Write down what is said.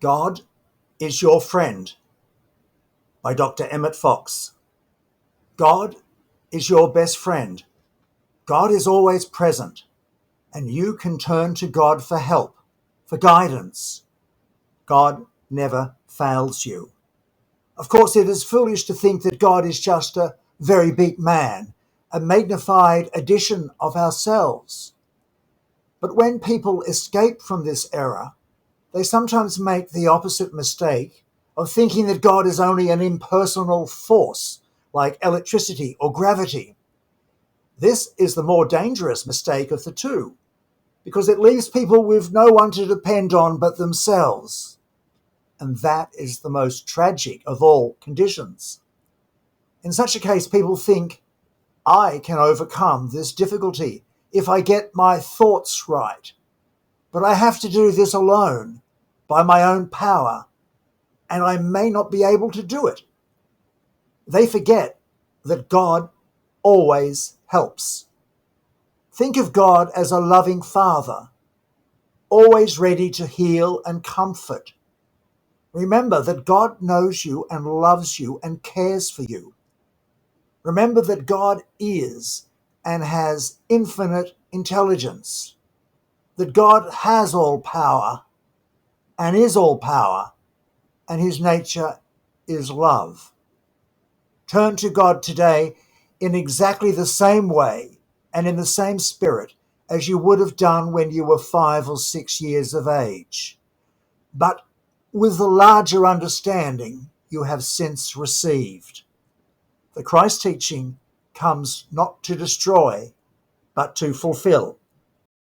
God is Your Friend by Dr Emmet Fox. God is your best friend. God is always present, and you can turn to God for help, for guidance. God never fails you. Of course, it is foolish to think that God is just a very big man, a magnified edition of ourselves. But when people escape from this error, they sometimes make the opposite mistake of thinking that God is only an impersonal force, like electricity or gravity. This is the more dangerous mistake of the two, because it leaves people with no one to depend on but themselves. And that is the most tragic of all conditions. In such a case, people think, I can overcome this difficulty if I get my thoughts right. But I have to do this alone, by my own power, and I may not be able to do it. They forget that God always helps. Think of God as a loving Father, always ready to heal and comfort. Remember that God knows you and loves you and cares for you. Remember that God is and has infinite intelligence, that God has all power and is all power, and his nature is love. Turn to God today in exactly the same way and in the same spirit as you would have done when you were 5 or 6 years of age, but with the larger understanding you have since received. The Christ teaching comes not to destroy, but to fulfill.